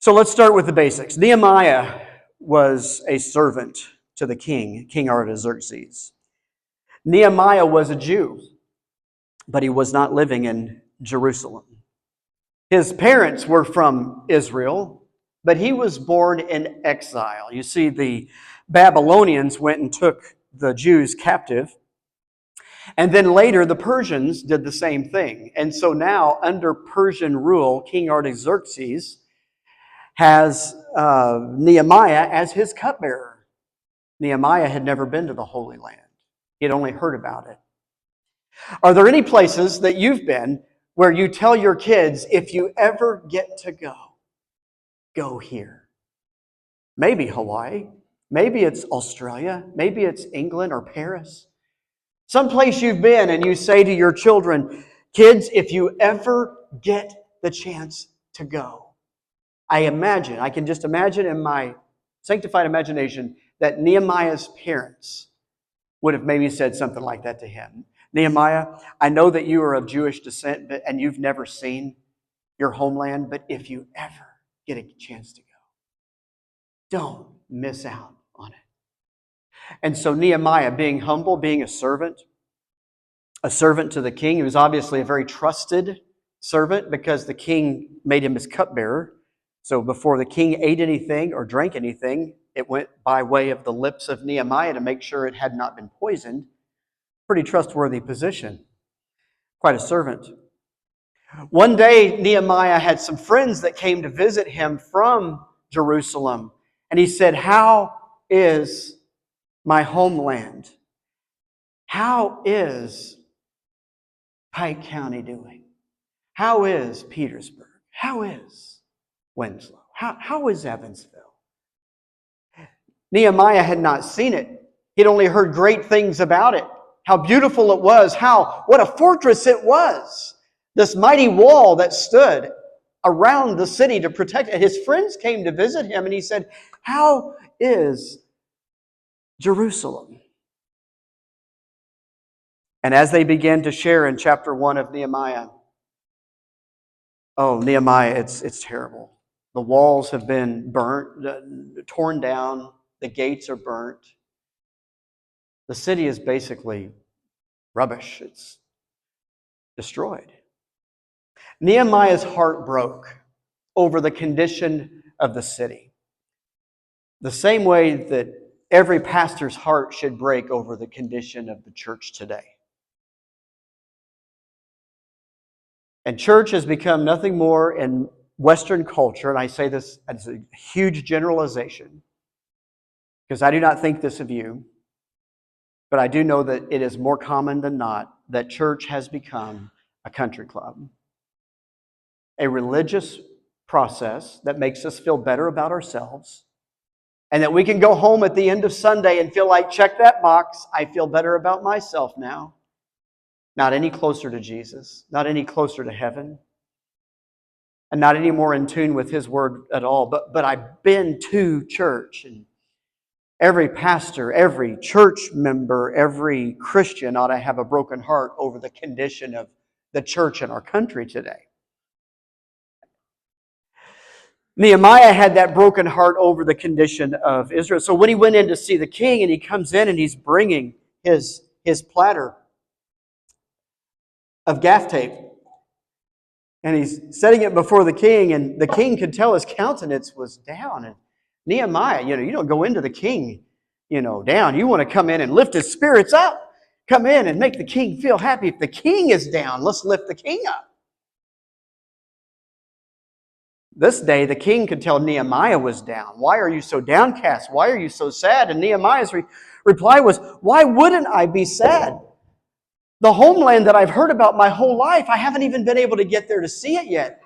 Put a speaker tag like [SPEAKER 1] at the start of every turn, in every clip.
[SPEAKER 1] So let's start with the basics. Nehemiah was a servant to the king, King Artaxerxes. Nehemiah was a Jew, but he was not living in Jerusalem. His parents were from Israel, but he was born in exile. You see, the Babylonians went and took the Jews captive, and then later the Persians did the same thing. And so now, under Persian rule, King Artaxerxes has Nehemiah as his cupbearer. Nehemiah had never been to the Holy Land. He had only heard about it. Are there any places that you've been where you tell your kids, if you ever get to go here? Maybe Hawaii. Maybe it's Australia. Maybe it's England or Paris. Someplace you've been and you say to your children, kids, if you ever get the chance to go. I can just imagine in my sanctified imagination that Nehemiah's parents would have maybe said something like that to him. Nehemiah, I know that you are of Jewish descent and you've never seen your homeland, but if you ever get a chance to go, don't miss out on it. And so Nehemiah, being humble, being a servant to the king, he was obviously a very trusted servant because the king made him his cupbearer. So before the king ate anything or drank anything, it went by way of the lips of Nehemiah to make sure it had not been poisoned. Pretty trustworthy position. Quite a servant. One day, Nehemiah had some friends that came to visit him from Jerusalem. And he said, how is my homeland? How is Pike County doing? How is Petersburg? How is Winslow? How is Evansville? Nehemiah had not seen it. He'd only heard great things about it. How beautiful it was. What a fortress it was. This mighty wall that stood around the city to protect it. His friends came to visit him and he said, how is Jerusalem? And as they began to share in chapter 1 of Nehemiah, oh, Nehemiah, it's terrible. The walls have been burnt, torn down. The gates are burnt. The city is basically rubbish. It's destroyed. Nehemiah's heart broke over the condition of the city. The same way that every pastor's heart should break over the condition of the church today. And church has become nothing more in Western culture, and I say this as a huge generalization, because I do not think this of you, but I do know that it is more common than not that church has become a country club. A religious process that makes us feel better about ourselves, and that we can go home at the end of Sunday and feel like, check that box, I feel better about myself now. Not any closer to Jesus, not any closer to heaven, and not any more in tune with His Word at all. But I've been to church, and every pastor, every church member, every Christian ought to have a broken heart over the condition of the church in our country today. Nehemiah had that broken heart over the condition of Israel. So when he went in to see the king, and he comes in and he's bringing his platter of gaff tape, and he's setting it before the king, and the king could tell his countenance was down. And Nehemiah, you don't go into the king, down. You want to come in and lift his spirits up. Come in and make the king feel happy. If the king is down, let's lift the king up. This day, the king could tell Nehemiah was down. Why are you so downcast? Why are you so sad? And Nehemiah's reply was, why wouldn't I be sad? The homeland that I've heard about my whole life, I haven't even been able to get there to see it yet.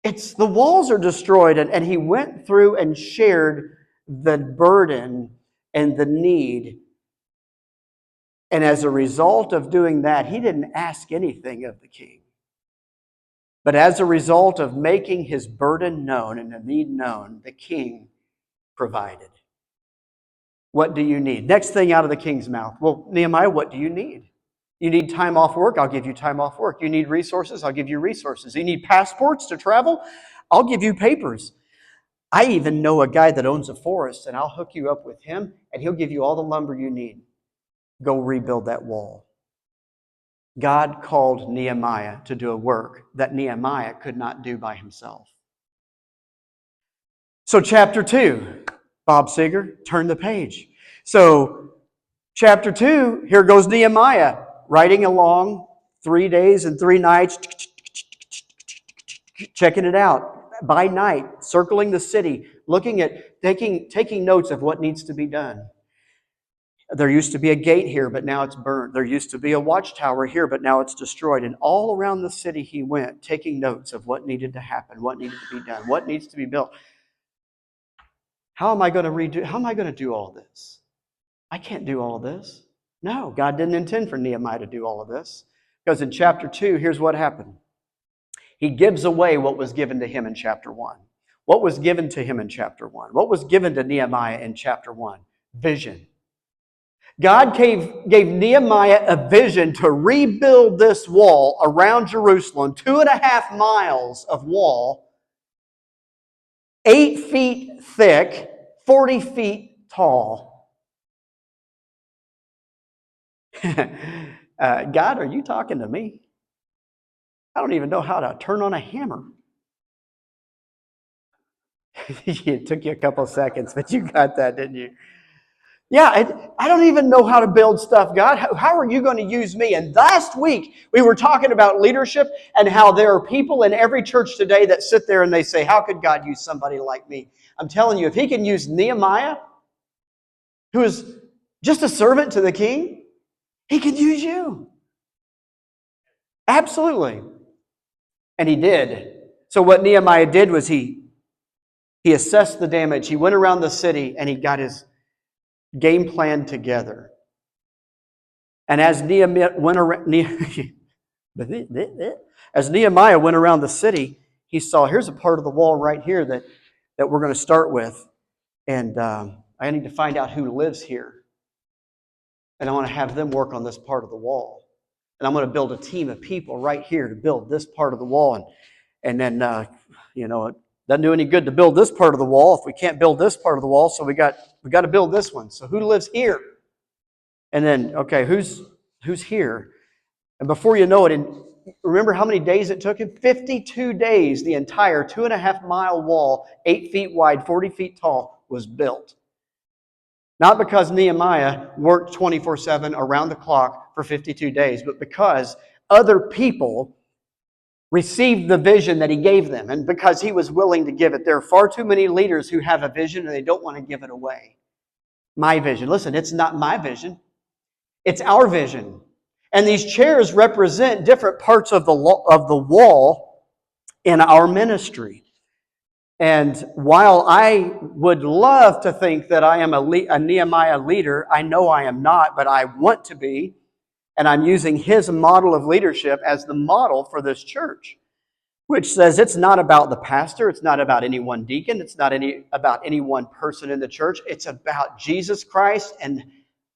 [SPEAKER 1] The walls are destroyed. And he went through and shared the burden and the need. And as a result of doing that, he didn't ask anything of the king. But as a result of making his burden known and the need known, the king provided. What do you need? Next thing out of the king's mouth. Well, Nehemiah, what do you need? You need time off work? I'll give you time off work. You need resources? I'll give you resources. You need passports to travel? I'll give you papers. I even know a guy that owns a forest, and I'll hook you up with him, and he'll give you all the lumber you need. Go rebuild that wall. God called Nehemiah to do a work that Nehemiah could not do by himself. So chapter 2, Bob Seger, turn the page. So chapter 2, here goes Nehemiah, riding along 3 days and 3 nights, checking it out by night, circling the city, looking at, taking notes of what needs to be done. There used to be a gate here, but now it's burned. There used to be a watchtower here, but now it's destroyed. And all around the city he went, taking notes of what needed to happen, what needed to be done, what needs to be built. How am I going to do all this? I can't do all of this. No, God didn't intend for Nehemiah to do all of this. Because in chapter 2, here's what happened. He gives away what was given to him in chapter 1. What was given to him in chapter 1? What was given to Nehemiah in chapter 1? Vision. God gave Nehemiah a vision to rebuild this wall around Jerusalem, 2.5 miles of wall, 8 feet thick, 40 feet tall. God, are you talking to me? I don't even know how to turn on a hammer. It took you a couple seconds, but you got that, didn't you? Yeah, I don't even know how to build stuff, God. How are you going to use me? And last week, we were talking about leadership and how there are people in every church today that sit there and they say, how could God use somebody like me? I'm telling you, if he can use Nehemiah, who is just a servant to the king, he can use you. Absolutely. And he did. So what Nehemiah did was he assessed the damage. He went around the city and he got his game plan together. And as Nehemiah went around, the city, he saw, here's a part of the wall right here that we're going to start with. And I need to find out who lives here. And I want to have them work on this part of the wall. And I'm going to build a team of people right here to build this part of the wall. And then, it doesn't do any good to build this part of the wall if we can't build this part of the wall. So we got to build this one. So who lives here? And then, okay, who's here? And before you know it, and remember how many days it took him? 52 days, the entire 2.5 mile wall, 8 feet wide, 40 feet tall, was built. Not because Nehemiah worked 24/7 around the clock for 52 days, but because other people received the vision that he gave them, and because he was willing to give it. There are far too many leaders who have a vision and they don't want to give it away. My vision. Listen, it's not my vision. It's our vision. And these chairs represent different parts of the wall in our ministry. And while I would love to think that I am a Nehemiah leader, I know I am not, but I want to be. And I'm using his model of leadership as the model for this church, which says it's not about the pastor, it's not about any one deacon, it's not about any one person in the church. It's about Jesus Christ and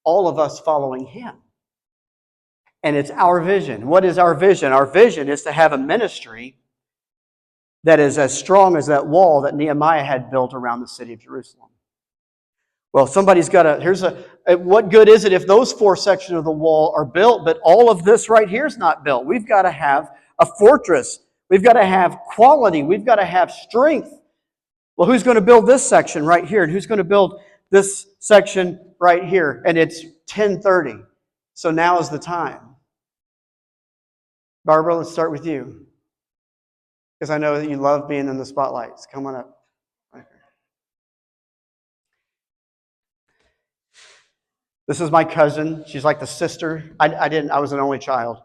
[SPEAKER 1] all of us following him. And it's our vision. What is our vision? Our vision is to have a ministry that is as strong as that wall that Nehemiah had built around the city of Jerusalem. Well, somebody's got what good is it if those 4 sections of the wall are built, but all of this right here is not built? We've got to have a fortress. We've got to have quality. We've got to have strength. Well, who's going to build this section right here? And who's going to build this section right here? And it's 10:30. So now is the time. Barbara, let's start with you. Because I know that you love being in the spotlights. Come on up. This is my cousin. She's like the sister. I was an only child.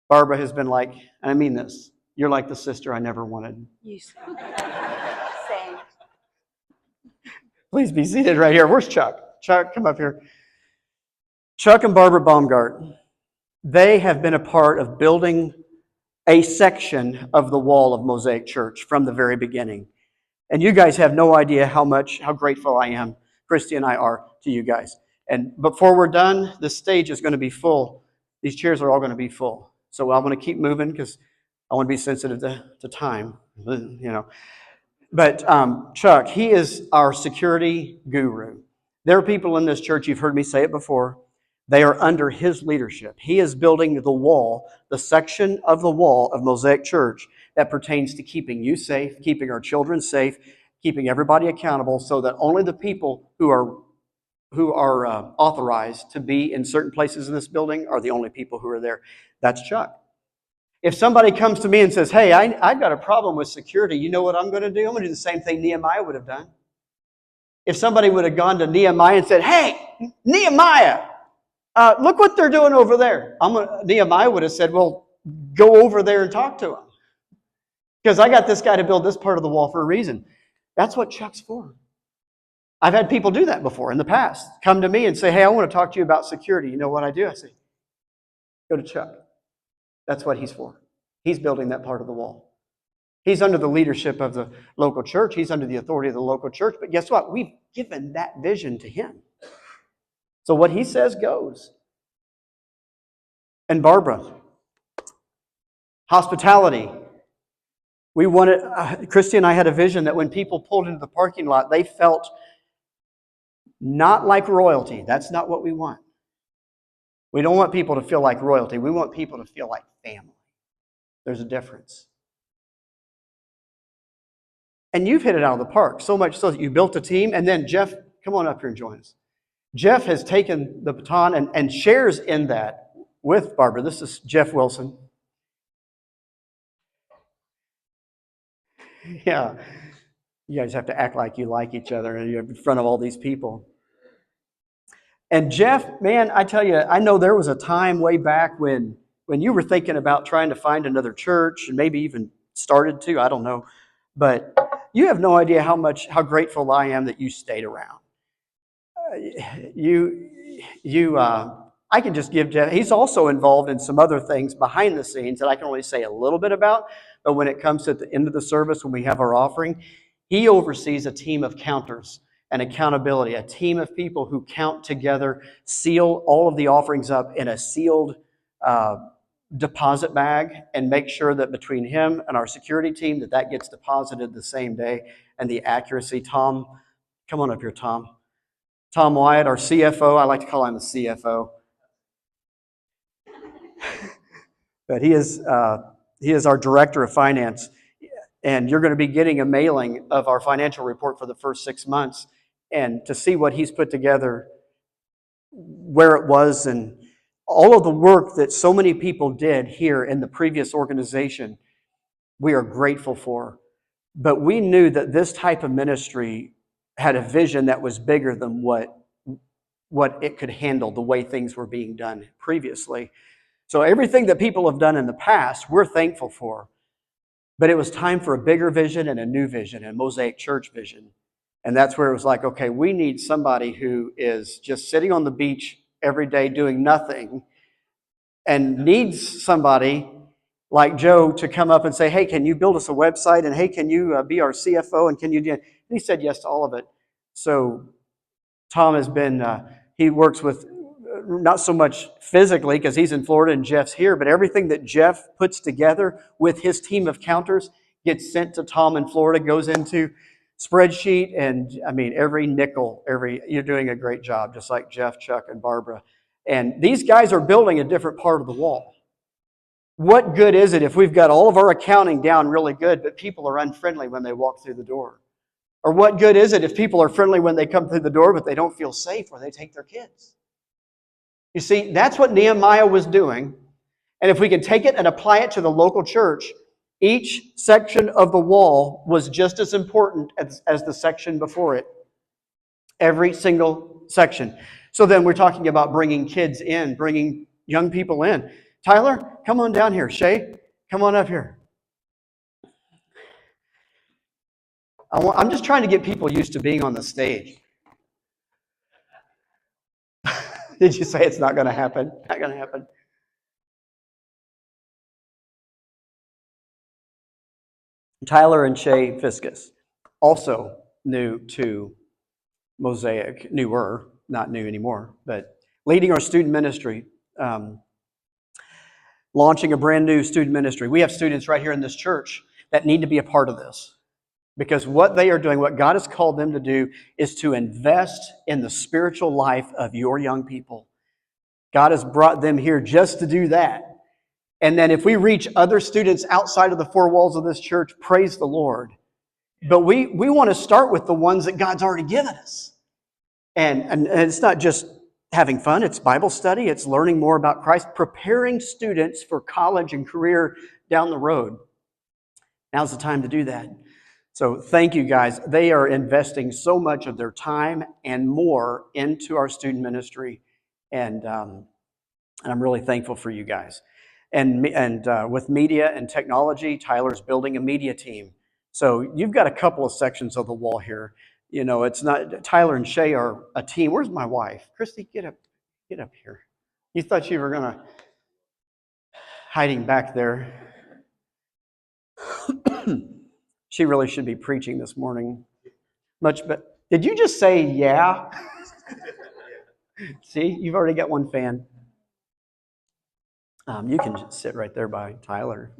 [SPEAKER 1] Barbara has been like, and I mean this, you're like the sister I never wanted.
[SPEAKER 2] You same.
[SPEAKER 1] Please be seated right here. Where's Chuck? Chuck, come up here. Chuck and Barbara Baumgart, they have been a part of building a section of the wall of Mosaic Church from the very beginning. And you guys have no idea how grateful I am, Christy and I are, to you guys. And before we're done, this stage is going to be full. These chairs are all going to be full. So I'm going to keep moving because I want to be sensitive to time, you know. But Chuck, he is our security guru. There are people in this church, you've heard me say it before, they are under his leadership. He is building the wall, the section of the wall of Mosaic Church that pertains to keeping you safe, keeping our children safe, keeping everybody accountable so that only the people who are authorized to be in certain places in this building are the only people who are there. That's Chuck. If somebody comes to me and says, hey, I've got a problem with security, you know what I'm going to do? I'm going to do the same thing Nehemiah would have done. If somebody would have gone to Nehemiah and said, hey, Nehemiah, look what they're doing over there. Nehemiah would have said, well, go over there and talk to them. Because I got this guy to build this part of the wall for a reason. That's what Chuck's for. I've had people do that before in the past. Come to me and say, hey, I want to talk to you about security. You know what I do? I say, go to Chuck. That's what he's for. He's building that part of the wall. He's under the leadership of the local church. He's under the authority of the local church. But guess what? We've given that vision to him. So what he says goes. And Barbara, hospitality. We wanted, Christy and I had a vision that when people pulled into the parking lot, they felt not like royalty. That's not what we want. We don't want people to feel like royalty. We want people to feel like family. There's a difference. And you've hit it out of the park, so much so that you built a team. And then Jeff, come on up here and join us. Jeff has taken the baton and shares in that with Barbara. This is Jeff Wilson. Yeah, you guys have to act like you like each other and you're in front of all these people. And Jeff, man, I tell you, I know there was a time way back when you were thinking about trying to find another church and maybe even started to, I don't know. But you have no idea how grateful I am that you stayed around. I can just give Jeff, he's also involved in some other things behind the scenes that I can only say a little bit about, but when it comes to the end of the service, when we have our offering, he oversees a team of counters and accountability, a team of people who count together, seal all of the offerings up in a sealed deposit bag, and make sure that between him and our security team that gets deposited the same day, and the accuracy. Tom, come on up here, Tom. Tom Wyatt, our CFO. I like to call him the CFO. But he is our director of finance. And you're going to be getting a mailing of our financial report for the first 6 months. And to see what he's put together, where it was, and all of the work that so many people did here in the previous organization, we are grateful for. But we knew that this type of ministry had a vision that was bigger than what it could handle, the way things were being done previously. So everything that people have done in the past, we're thankful for. But it was time for a bigger vision and a new vision, a Mosaic Church vision. And that's where it was like, okay, we need somebody who is just sitting on the beach every day doing nothing and needs somebody like Joe to come up and say, hey, can you build us a website? And hey, can you be our CFO? And can you do it? And he said yes to all of it. So Tom has been, he works with, not so much physically because he's in Florida and Jeff's here, but everything that Jeff puts together with his team of counters gets sent to Tom in Florida, goes into spreadsheet, and I mean, every nickel, you're doing a great job, just like Jeff, Chuck, and Barbara. And these guys are building a different part of the wall. What good is it if we've got all of our accounting down really good, but people are unfriendly when they walk through the door? Or what good is it if people are friendly when they come through the door, but they don't feel safe where they take their kids? You see, that's what Nehemiah was doing. And if we can take it and apply it to the local church, each section of the wall was just as important as the section before it. Every single section. So then we're talking about bringing kids in, bringing young people in. Tyler, come on down here. Shay, come on up here. I'm just trying to get people used to being on the stage. Did you say it's not going to happen? Not going to happen. Tyler and Shay Fiscus, also new to Mosaic, newer, not new anymore, but leading our student ministry. launching a brand new student ministry. We have students right here in this church that need to be a part of this. Because what they are doing, what God has called them to do, is to invest in the spiritual life of your young people. God has brought them here just to do that. And then if we reach other students outside of the four walls of this church, praise the Lord. But we want to start with the ones that God's already given us. And it's not just having fun, it's Bible study, it's learning more about Christ, preparing students for college and career down the road. Now's the time to do that. So thank you guys. They are investing so much of their time and more into our student ministry. And I'm really thankful for you guys. And with media and technology, Tyler's building a media team. So you've got a couple of sections of the wall here. You know, it's not, Tyler and Shay are a team. Where's my wife? Christy, get up here. You thought you were going to hiding back there. She really should be preaching this morning. Much better. Did you just say yeah? See, you've already got one fan. You can just sit right there by Tyler.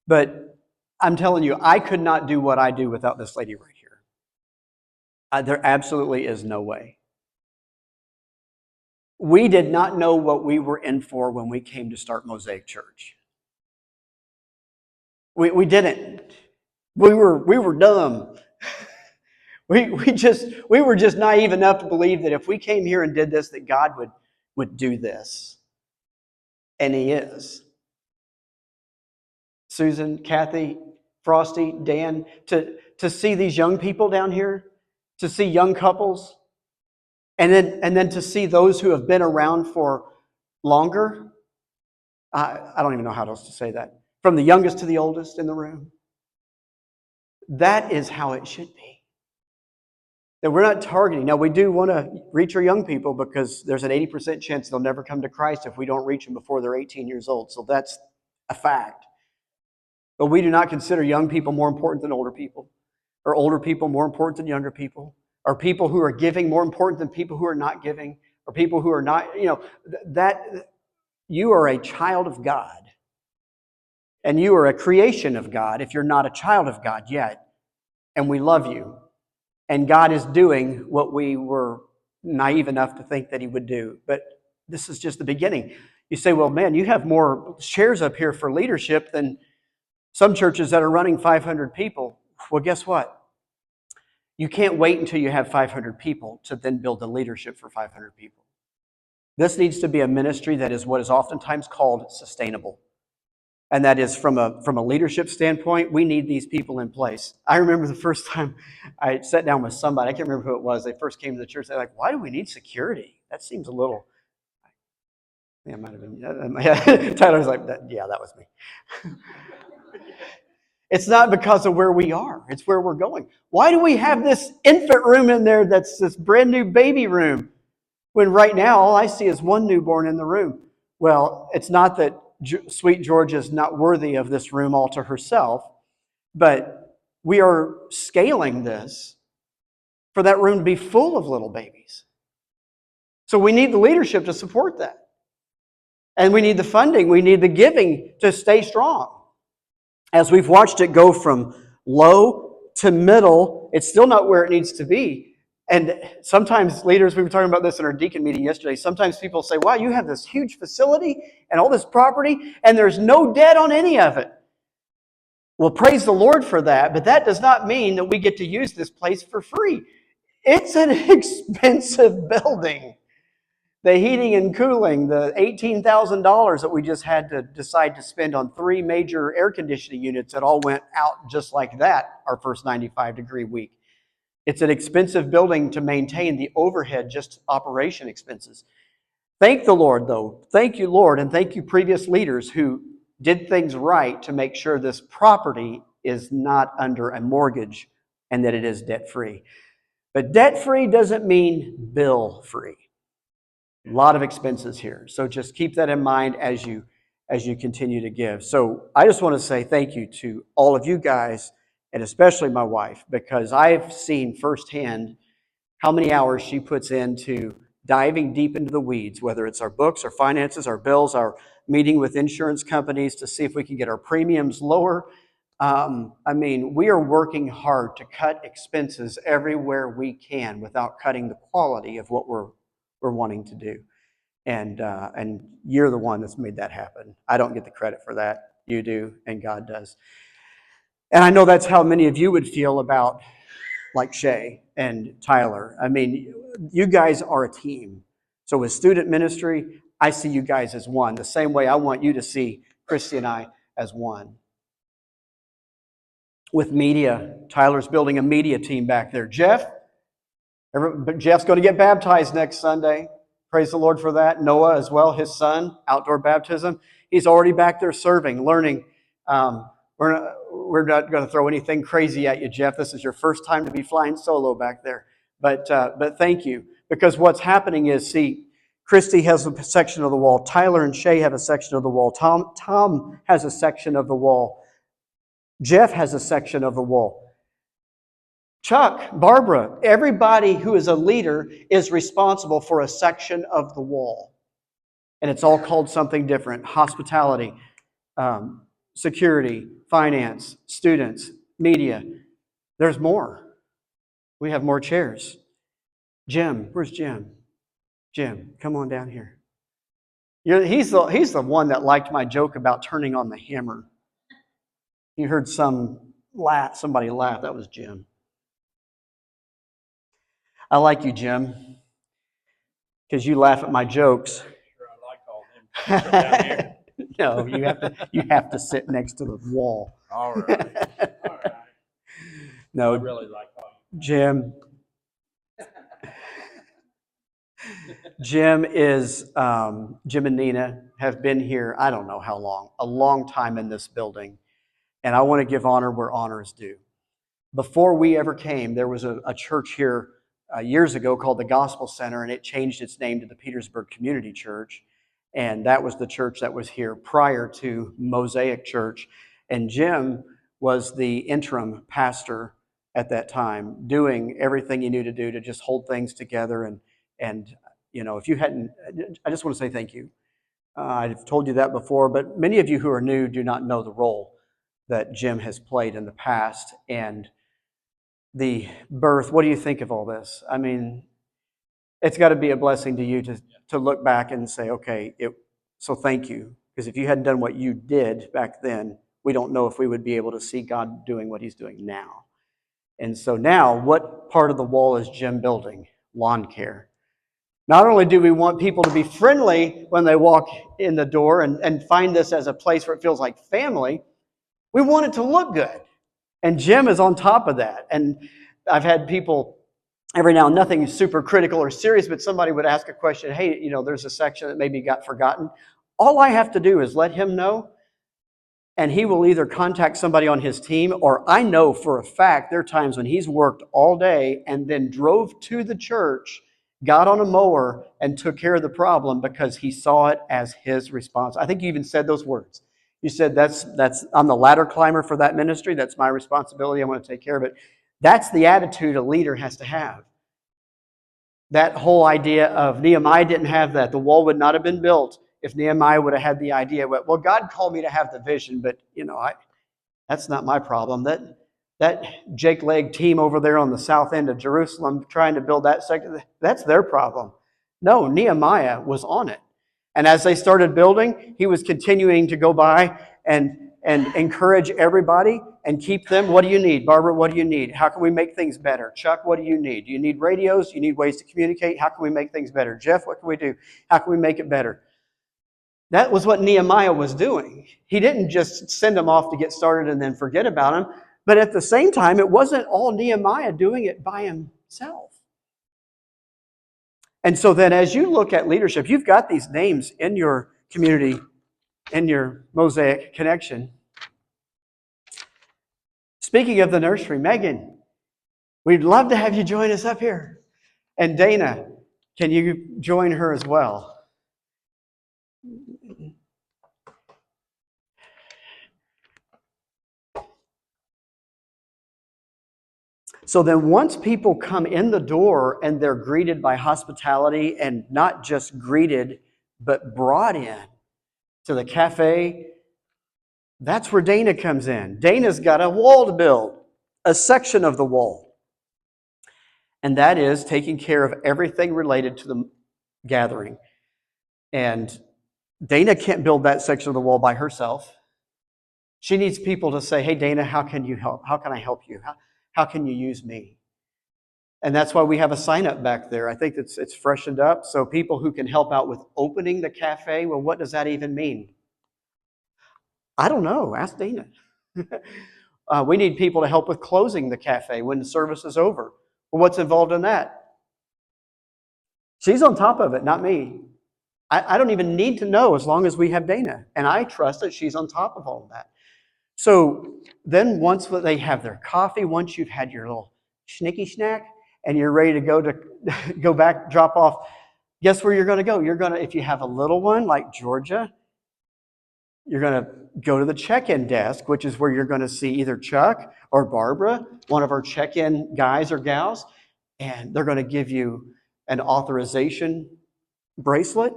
[SPEAKER 1] But I'm telling you, I could not do what I do without this lady right here. There absolutely is no way. We did not know what we were in for when we came to start Mosaic Church. We didn't. We were dumb. We were just naive enough to believe that if we came here and did this, that God would do this. And He is. Susan, Kathy, Frosty, Dan, to see these young people down here, to see young couples, and then to see those who have been around for longer. I don't even know how else to say that. From the youngest to the oldest in the room. That is how it should be. That we're not targeting. Now, we do want to reach our young people because there's an 80% chance they'll never come to Christ if we don't reach them before they're 18 years old. So that's a fact. But we do not consider young people more important than older people, or older people more important than younger people, or people who are giving more important than people who are not giving, or people who are not, that you are a child of God. And you are a creation of God if you're not a child of God yet. And we love you. And God is doing what we were naive enough to think that He would do. But this is just the beginning. You say, well, man, you have more chairs up here for leadership than some churches that are running 500 people. Well, guess what? You can't wait until you have 500 people to then build the leadership for 500 people. This needs to be a ministry that is what is oftentimes called sustainable. And that is from a leadership standpoint, we need these people in place. I remember the first time I sat down with somebody, I can't remember who it was. They first came to the church. They're like, why do we need security? That seems a little, yeah, it might have been, Tyler's like, yeah, that was me. It's not because of where we are. It's where we're going. Why do we have this infant room in there that's this brand new baby room when right now all I see is one newborn in the room? Well, it's not that sweet Georgia is not worthy of this room all to herself, but we are scaling this for that room to be full of little babies. So we need the leadership to support that. And we need the funding. We need the giving to stay strong. As we've watched it go from low to middle, it's still not where it needs to be. And sometimes leaders, we were talking about this in our deacon meeting yesterday, sometimes people say, wow, you have this huge facility and all this property, and there's no debt on any of it. Well, praise the Lord for that, but that does not mean that we get to use this place for free. It's an expensive building. The heating and cooling, the $18,000 that we just had to decide to spend on 3 major air conditioning units that all went out just like that our first 95-degree week. It's an expensive building to maintain, the overhead, just operation expenses. Thank the Lord, though. Thank you, Lord, and thank you, previous leaders who did things right to make sure this property is not under a mortgage and that it is debt-free. But debt-free doesn't mean bill-free. A lot of expenses here. So just keep that in mind as you continue to give. So I just want to say thank you to all of you guys, and especially my wife, because I've seen firsthand how many hours she puts into diving deep into the weeds, whether it's our books, our finances, our bills, our meeting with insurance companies to see if we can get our premiums lower. We are working hard to cut expenses everywhere we can without cutting the quality of what we're wanting to do. And you're the one that's made that happen. I don't get the credit for that. You do, and God does. And I know that's how many of you would feel about like Shay and Tyler. You guys are a team. So with student ministry, I see you guys as one, the same way I want you to see Christy and I as one. With media, Tyler's building a media team back there. Jeff's going to get baptized next Sunday. Praise the Lord for that. Noah as well, his son, outdoor baptism. He's already back there serving, learning. We're not going to throw anything crazy at you, Jeff. This is your first time to be flying solo back there. But thank you. Because what's happening is, see, Christy has a section of the wall. Tyler and Shay have a section of the wall. Tom has a section of the wall. Jeff has a section of the wall. Chuck, Barbara, everybody who is a leader is responsible for a section of the wall. And it's all called something different. Hospitality, security, finance, students, media. There's more. We have more chairs. Jim, where's Jim? Jim, come on down here. He's the one that liked my joke about turning on the hammer. You heard somebody laugh. That was Jim. I like you, Jim, because you laugh at my jokes.
[SPEAKER 3] Sure, I like all them. Down here.
[SPEAKER 1] No, you have to sit next to the wall.
[SPEAKER 3] All right. All right.
[SPEAKER 1] No,
[SPEAKER 3] I really like all you.
[SPEAKER 1] Jim and Nina have been here, I don't know how long, a long time in this building. And I want to give honor where honor is due. Before we ever came, there was a church here years ago called the Gospel Center, and it changed its name to the Petersburg Community Church. And that was the church that was here prior to Mosaic Church. And Jim was the interim pastor at that time, doing everything he knew to do to just hold things together. And if you hadn't, I just want to say thank you. I've told you that before, but many of you who are new do not know the role that Jim has played in the past. And the birth, what do you think of all this? It's got to be a blessing to you to look back and say, okay, so thank you. Because if you hadn't done what you did back then, we don't know if we would be able to see God doing what he's doing now. And so now, what part of the wall is Jim building? Lawn care. Not only do we want people to be friendly when they walk in the door and find this as a place where it feels like family, we want it to look good. And Jim is on top of that. And I've had people every now and nothing super critical or serious, but somebody would ask a question, hey, there's a section that maybe got forgotten. All I have to do is let him know, and he will either contact somebody on his team, or I know for a fact there are times when he's worked all day and then drove to the church, got on a mower, and took care of the problem because he saw it as his response. I think you even said those words. You said, that's I'm the ladder climber for that ministry. That's my responsibility. I want to take care of it. That's the attitude a leader has to have. That whole idea of Nehemiah didn't have that. The wall would not have been built if Nehemiah would have had the idea, well, God called me to have the vision, but that's not my problem. That Jake Leg team over there on the south end of Jerusalem trying to build that sector, that's their problem. No, Nehemiah was on it. And as they started building, he was continuing to go by and encourage everybody and keep them. What do you need? Barbara, what do you need? How can we make things better? Chuck, what do you need? Do you need radios? You need ways to communicate? How can we make things better? Jeff, what can we do? How can we make it better? That was what Nehemiah was doing. He didn't just send them off to get started and then forget about them. But at the same time, it wasn't all Nehemiah doing it by himself. And so then as you look at leadership, you've got these names in your community, in your Mosaic connection. Speaking of the nursery, Megan, we'd love to have you join us up here. And Dana, can you join her as well? So then once people come in the door and they're greeted by hospitality, and not just greeted, but brought in, to the cafe. That's where Dana comes in. Dana's got a wall to build, a section of the wall. And that is taking care of everything related to the gathering. And Dana can't build that section of the wall by herself. She needs people to say, hey, Dana, how can you help? How can I help you? How can you use me? And that's why we have a sign up back there. I think it's freshened up. So people who can help out with opening the cafe, well, what does that even mean? I don't know. Ask Dana. We need people to help with closing the cafe when the service is over. Well, what's involved in that? She's on top of it, not me. I don't even need to know as long as we have Dana. And I trust that she's on top of all of that. So then once they have their coffee, once you've had your little schnicky snack and you're ready to go back, drop off, guess where you're going to go? You're going to, if you have a little one like Georgia, you're going to go to the check-in desk, which is where you're going to see either Chuck or Barbara, one of our check-in guys or gals, and they're going to give you an authorization bracelet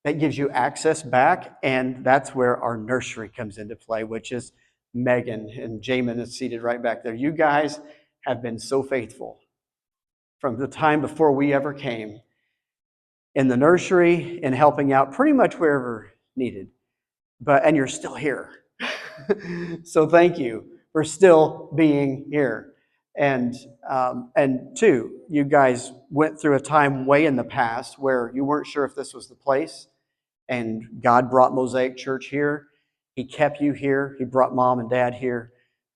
[SPEAKER 1] that gives you access back, and that's where our nursery comes into play, which is Megan, and Jamin is seated right back there. You guys have been so faithful from the time before we ever came in the nursery and helping out pretty much wherever needed. And you're still here. So thank you for still being here. And two, you guys went through a time way in the past where you weren't sure if this was the place, and God brought Mosaic Church here. He kept you here. He brought mom and dad here.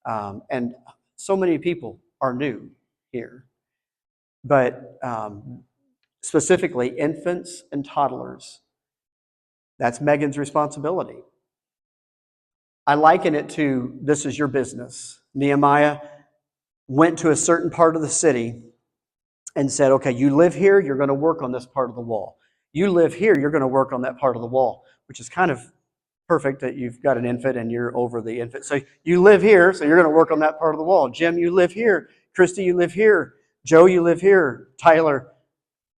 [SPEAKER 1] And so many people are new here. But specifically, infants and toddlers, that's Megan's responsibility. I liken it to, this is your business. Nehemiah went to a certain part of the city and said, okay, you live here, you're going to work on this part of the wall. You live here, you're going to work on that part of the wall, which is kind of perfect that you've got an infant and you're over the infant. So you live here, so you're going to work on that part of the wall. Jim, you live here. Christy, you live here. Joe, you live here. Tyler,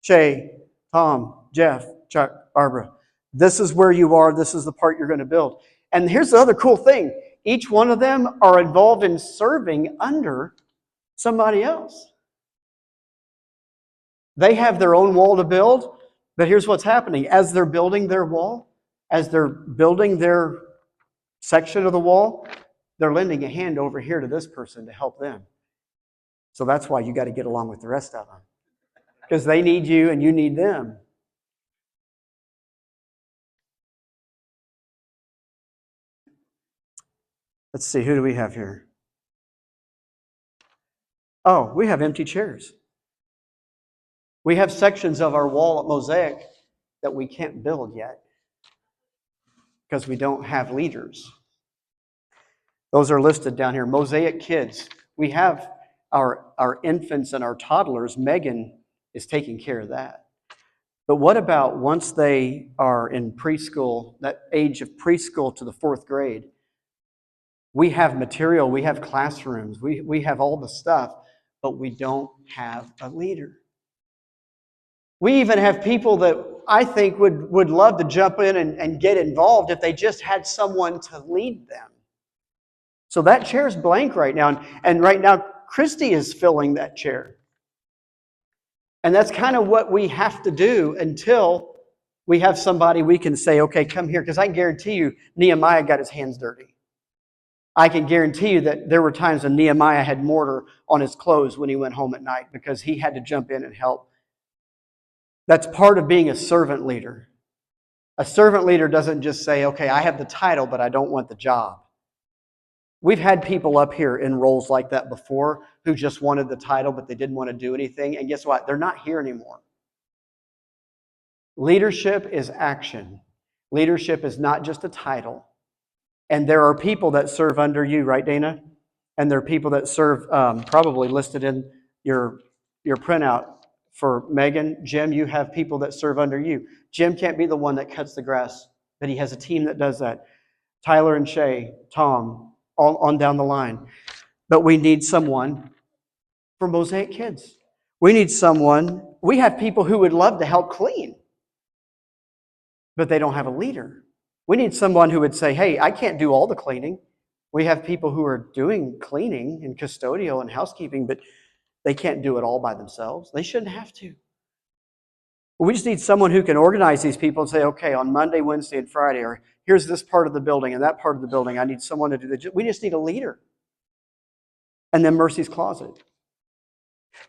[SPEAKER 1] Shay, Tom, Jeff, Chuck, Barbara. This is where you are. This is the part you're going to build. And here's the other cool thing. Each one of them are involved in serving under somebody else. They have their own wall to build, but here's what's happening. As they're building their wall, as they're building their section of the wall, they're lending a hand over here to this person to help them. So that's why you got to get along with the rest of them, because they need you and you need them. Let's see, who do we have here? Oh, we have empty chairs. We have sections of our wall at Mosaic that we can't build yet because we don't have leaders. Those are listed down here. Mosaic kids. We have our infants and our toddlers. Megan is taking care of that. But what about once they are in preschool, that age of preschool to the 4th grade? We have material, we have classrooms, we have all the stuff, but we don't have a leader. We even have people that I think would love to jump in and get involved if they just had someone to lead them. So that chair's blank right now. And right now, Christy is filling that chair. And that's kind of what we have to do until we have somebody we can say, okay, come here. Because I guarantee you, Nehemiah got his hands dirty. I can guarantee you that there were times when Nehemiah had mortar on his clothes when he went home at night because he had to jump in and help. That's part of being a servant leader. A servant leader doesn't just say, okay, I have the title, but I don't want the job. We've had people up here in roles like that before who just wanted the title, but they didn't want to do anything. And guess what? They're not here anymore. Leadership is action. Leadership is not just a title. And there are people that serve under you, right, Dana? And there are people that serve, probably listed in your printout for Megan. Jim, you have people that serve under you. Jim can't be the one that cuts the grass, but he has a team that does that. Tyler and Shay, Tom, all on down the line. But we need someone for Mosaic Kids. We need someone. We have people who would love to help clean, but they don't have a leader. We need someone who would say, hey, I can't do all the cleaning. We have people who are doing cleaning and custodial and housekeeping, but they can't do it all by themselves. They shouldn't have to. We just need someone who can organize these people and say, okay, on Monday, Wednesday, and Friday, or here's this part of the building and that part of the building. I need someone to do that. We just need a leader. And then Mercy's Closet.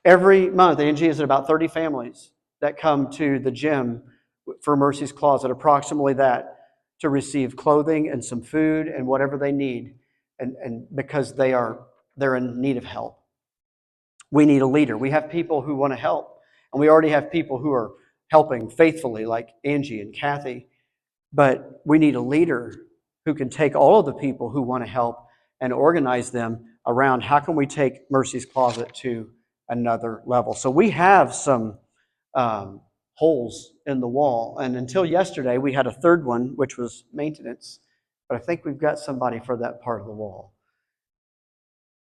[SPEAKER 1] Every month, Angie, is about 30 families that come to the gym for Mercy's Closet, approximately that, to receive clothing and some food and whatever they need, and because they're in need of help. We need a leader. We have people who want to help, and we already have people who are helping faithfully, like Angie and Kathy, but we need a leader who can take all of the people who want to help and organize them around how can we take Mercy's Closet to another level. So we have some holes in the wall, and until yesterday we had a third one, which was maintenance, but I think we've got somebody for that part of the wall.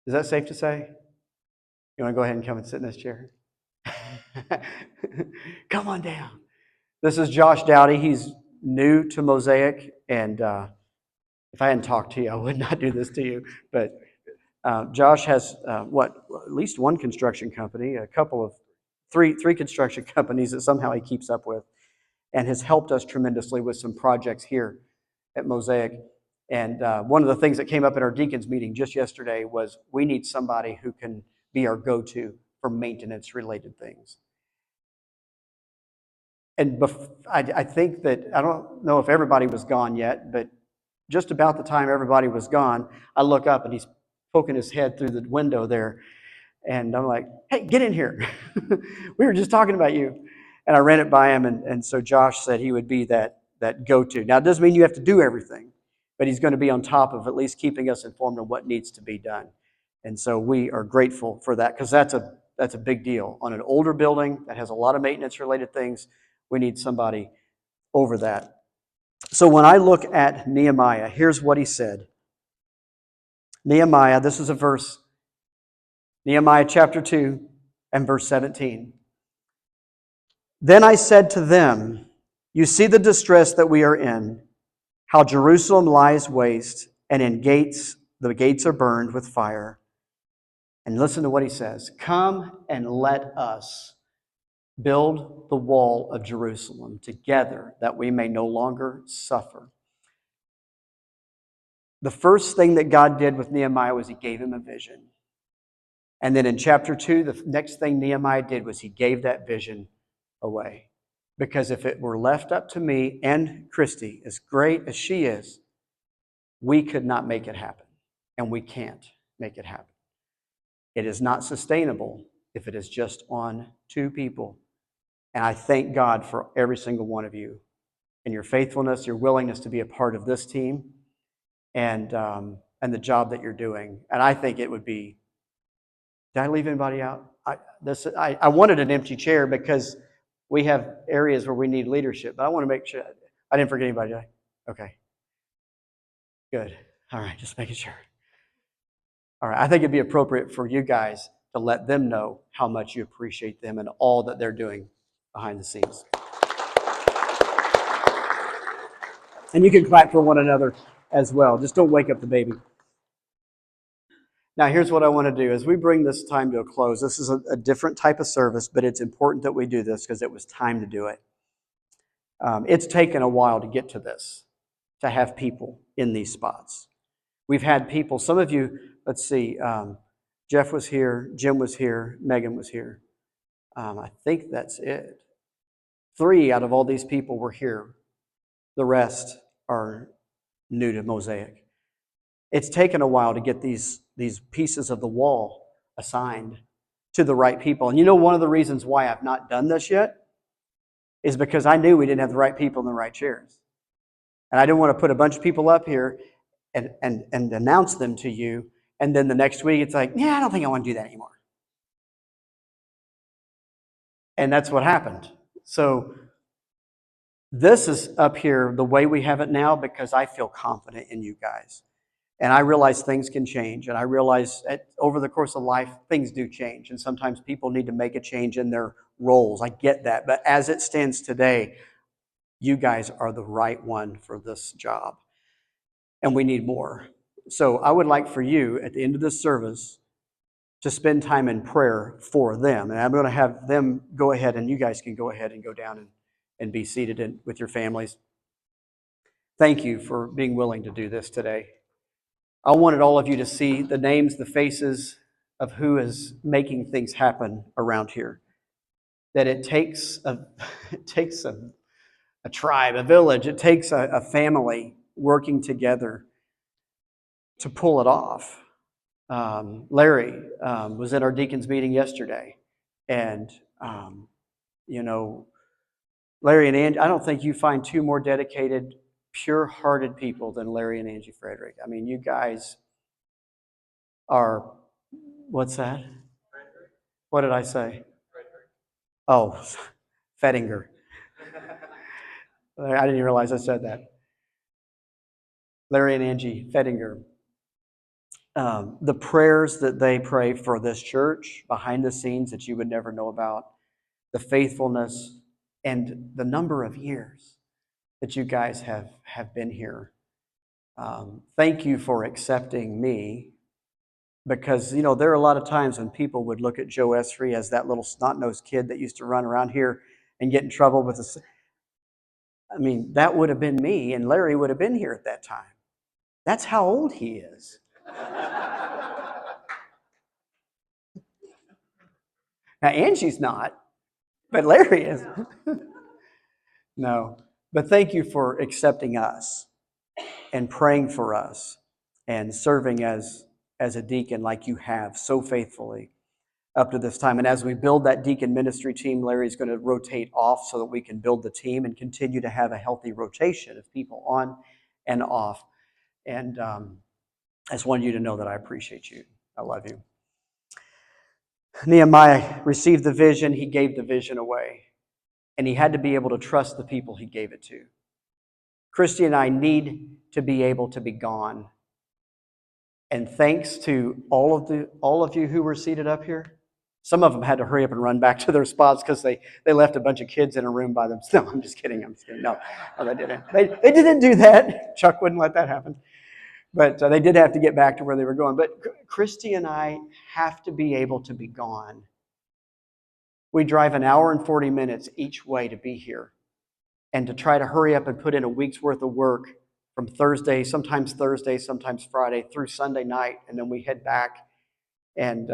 [SPEAKER 1] Is that safe to say? You want to go ahead and come and sit in this chair? Come on down. This is Josh Dowdy. He's new to Mosaic, and if I hadn't talked to you, I would not do this to you. But Josh has at least one construction company, a couple of three construction companies that somehow he keeps up with, and has helped us tremendously with some projects here at Mosaic. And one of the things that came up in our deacons meeting just yesterday was we need somebody who can be our go-to for maintenance-related things. And I think that, I don't know if everybody was gone yet, but just about the time everybody was gone, I look up and he's poking his head through the window there. And I'm like, hey, get in here. We were just talking about you. And I ran it by him. And so Josh said he would be that go-to. Now, it doesn't mean you have to do everything, but he's going to be on top of at least keeping us informed on what needs to be done. And so we are grateful for that, because that's a big deal. On an older building that has a lot of maintenance-related things, we need somebody over that. So when I look at Nehemiah, here's what he said. Nehemiah, this is a verse, Nehemiah chapter 2 and verse 17. Then I said to them, you see the distress that we are in, how Jerusalem lies waste, and the gates are burned with fire. And listen to what he says. Come and let us build the wall of Jerusalem together, that we may no longer suffer. The first thing that God did with Nehemiah was he gave him a vision. And then in chapter 2, the next thing Nehemiah did was he gave that vision away. Because if it were left up to me and Christy, as great as she is, we could not make it happen. And we can't make it happen. It is not sustainable if it is just on two people. And I thank God for every single one of you and your faithfulness, your willingness to be a part of this team, and the job that you're doing. And I think it would be, did I leave anybody out? I wanted an empty chair because we have areas where we need leadership, but I want to make sure I didn't forget anybody, did I? Okay. Good. All right, just making sure. All right, I think it'd be appropriate for you guys to let them know how much you appreciate them and all that they're doing behind the scenes. And you can clap for one another as well. Just don't wake up the baby. Now, here's what I want to do. As we bring this time to a close, this is a different type of service, but it's important that we do this because it was time to do it. It's taken a while to get to this, to have people in these spots. We've had people, some of you, let's see, Jeff was here, Jim was here, Megan was here. I think that's it. 3 out of all these people were here. The rest are new to Mosaic. It's taken a while to get these pieces of the wall assigned to the right people. And you know, one of the reasons why I've not done this yet is because I knew we didn't have the right people in the right chairs. And I didn't want to put a bunch of people up here and announce them to you, and then the next week it's like, yeah, I don't think I want to do that anymore. And that's what happened. So this is up here the way we have it now because I feel confident in you guys. And I realize things can change. And I realize over the course of life, things do change. And sometimes people need to make a change in their roles. I get that. But as it stands today, You guys are the right one for this job, and we need more. So I would like for you at the end of this service to spend time in prayer for them. And I'm going to have them go ahead, and you guys can go ahead and go down and be seated with your families. Thank you for being willing to do this today. I wanted all of you to see the names, the faces of who is making things happen around here. That it takes it takes a tribe, a village, it takes a family working together to pull it off. Larry was at our deacons meeting yesterday, and you know, Larry and Angie, I don't think you find two more dedicated, pure-hearted people than Larry and Angie Frederick. I mean, you guys are, what's that? What did I say? Oh, Fettinger. I didn't realize I said that. Larry and Angie Fettinger. The prayers that they pray for this church behind the scenes that you would never know about, the faithfulness and the number of years that you guys have been here. Thank you for accepting me, because there are a lot of times when people would look at Joe Esarey as that little snot-nosed kid that used to run around here and get in trouble with us. I mean, that would have been me, and Larry would have been here at that time. That's how old he is. Now, Angie's not, but Larry is. No, but thank you for accepting us and praying for us and serving as a deacon like you have so faithfully up to this time. And as we build that deacon ministry team, Larry's going to rotate off so that we can build the team and continue to have a healthy rotation of people on and off. And I just wanted you to know that I appreciate you. I love you. Nehemiah received the vision. He gave the vision away. And he had to be able to trust the people he gave it to. Christy and I need to be able to be gone. And thanks to all of you who were seated up here, some of them had to hurry up and run back to their spots because they left a bunch of kids in a room by themselves. No, I'm just kidding. No, they didn't. They didn't do that. Chuck wouldn't let that happen. But they did have to get back to where they were going. But Christy and I have to be able to be gone. We drive an hour and 40 minutes each way to be here and to try to hurry up and put in a week's worth of work from Thursday, sometimes Friday, through Sunday night, and then we head back. And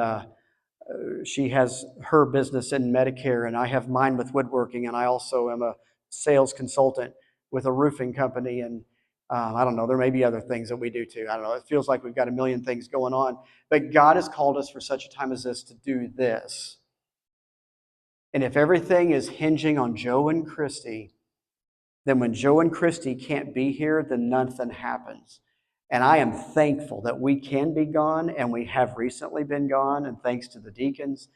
[SPEAKER 1] she has her business in Medicare, and I have mine with woodworking, and I also am a sales consultant with a roofing company, and I don't know, there may be other things that we do too. I don't know, it feels like we've got a million things going on, but God has called us for such a time as this to do this. And if everything is hinging on Joe and Christy, then when Joe and Christy can't be here, then nothing happens. And I am thankful that we can be gone, and we have recently been gone, and thanks to the deacons,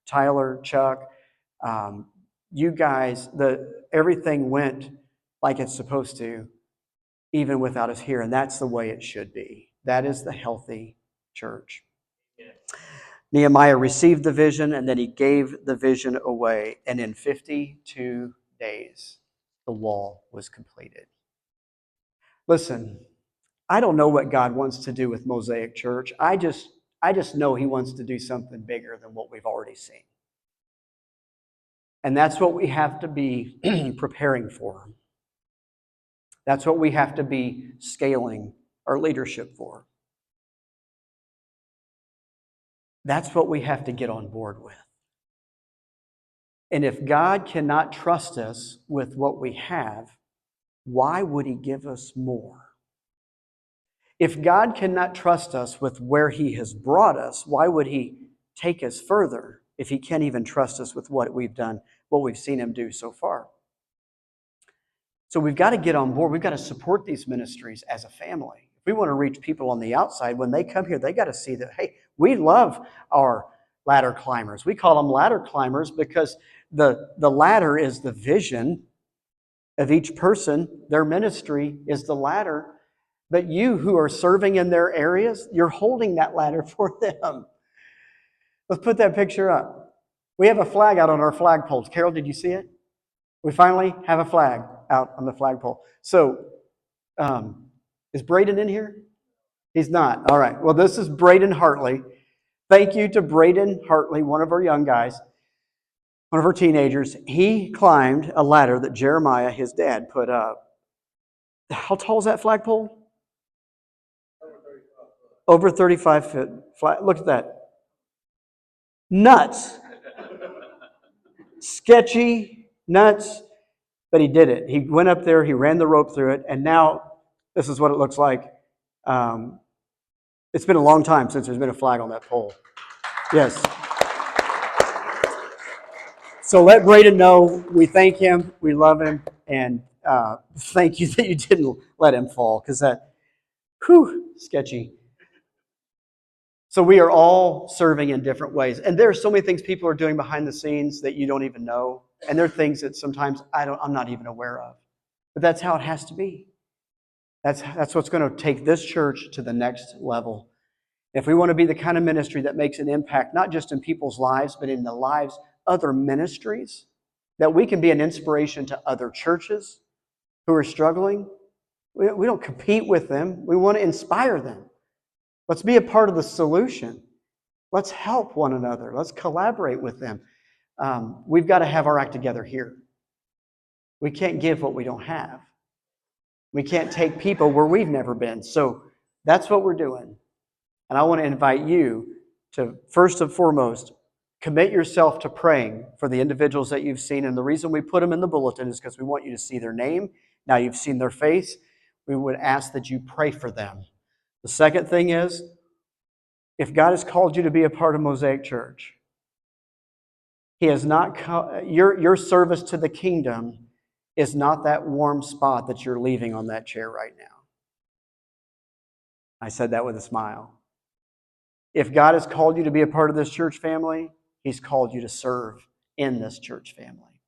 [SPEAKER 1] Tyler, Chuck, you guys, everything went like it's supposed to, even without us here, and that's the way it should be. That is the healthy church. Yeah. Nehemiah received the vision, and then he gave the vision away, and in 52 days, the wall was completed. Listen, I don't know what God wants to do with Mosaic Church. I just know He wants to do something bigger than what we've already seen. And that's what we have to be preparing for. That's what we have to be scaling our leadership for. That's what we have to get on board with. And if God cannot trust us with what we have, why would He give us more? If God cannot trust us with where He has brought us, why would He take us further if He can't even trust us with what we've done, what we've seen Him do so far? So we've got to get on board. We've got to support these ministries as a family. If we want to reach people on the outside, when they come here, they got to see that, hey, we love our ladder climbers. We call them ladder climbers because the ladder is the vision of each person. Their ministry is the ladder. But you who are serving in their areas, you're holding that ladder for them. Let's put that picture up. We have a flag out on our flagpoles. Carol, did you see it? We finally have a flag out on the flagpole. So, is Braden in here? He's not. All right. Well, this is Braden Hartley. Thank you to Braden Hartley, one of our young guys, one of our teenagers. He climbed a ladder that Jeremiah, his dad, put up. How tall is that flagpole? Over 35 feet flat. Look at that. Nuts. Sketchy, nuts, but he did it. He went up there, he ran the rope through it, and now this is what it looks like. It's been a long time since there's been a flag on that pole. Yes. So let Braden know we thank him, we love him, and thank you that you didn't let him fall, because that, sketchy. So we are all serving in different ways. And there are so many things people are doing behind the scenes that you don't even know. And there are things that sometimes I'm not even aware of. But that's how it has to be. That's what's going to take this church to the next level. If we want to be the kind of ministry that makes an impact, not just in people's lives, but in the lives of other ministries, that we can be an inspiration to other churches who are struggling. We don't compete with them. We want to inspire them. Let's be a part of the solution. Let's help one another. Let's collaborate with them. We've got to have our act together here. We can't give what we don't have. We can't take people where we've never been. So that's what we're doing. And I want to invite you to, first and foremost, commit yourself to praying for the individuals that you've seen. And the reason we put them in the bulletin is because we want you to see their name. Now you've seen their face. We would ask that you pray for them. The second thing is, if God has called you to be a part of Mosaic Church, He has not your service to the kingdom is not that warm spot that you're leaving on that chair right now. I said that with a smile. If God has called you to be a part of this church family, He's called you to serve in this church family.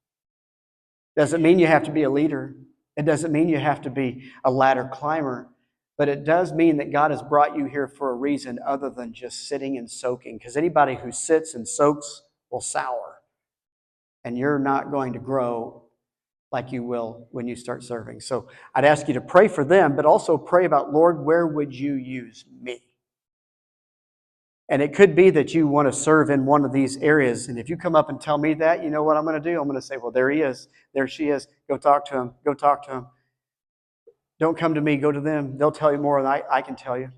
[SPEAKER 1] Doesn't mean you have to be a leader. It doesn't mean you have to be a ladder climber. But it does mean that God has brought you here for a reason other than just sitting and soaking. Because anybody who sits and soaks will sour. And you're not going to grow like you will when you start serving. So I'd ask you to pray for them, but also pray about, Lord, where would you use me? And it could be that you want to serve in one of these areas. And if you come up and tell me that, you know what I'm going to do? I'm going to say, well, there he is. There she is. Go talk to him. Go talk to him. Don't come to me. Go to them. They'll tell you more than I can tell you.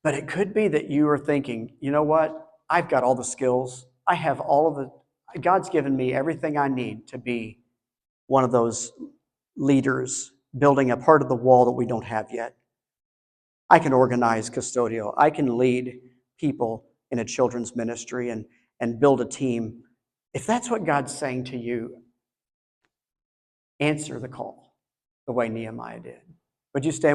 [SPEAKER 1] But it could be that you are thinking, you know what? I've got all the skills. I have all of the, God's given me everything I need to be one of those leaders building a part of the wall that we don't have yet. I can organize custodial. I can lead people in a children's ministry and build a team. If that's what God's saying to you, answer the call the way Nehemiah did. Would you stand?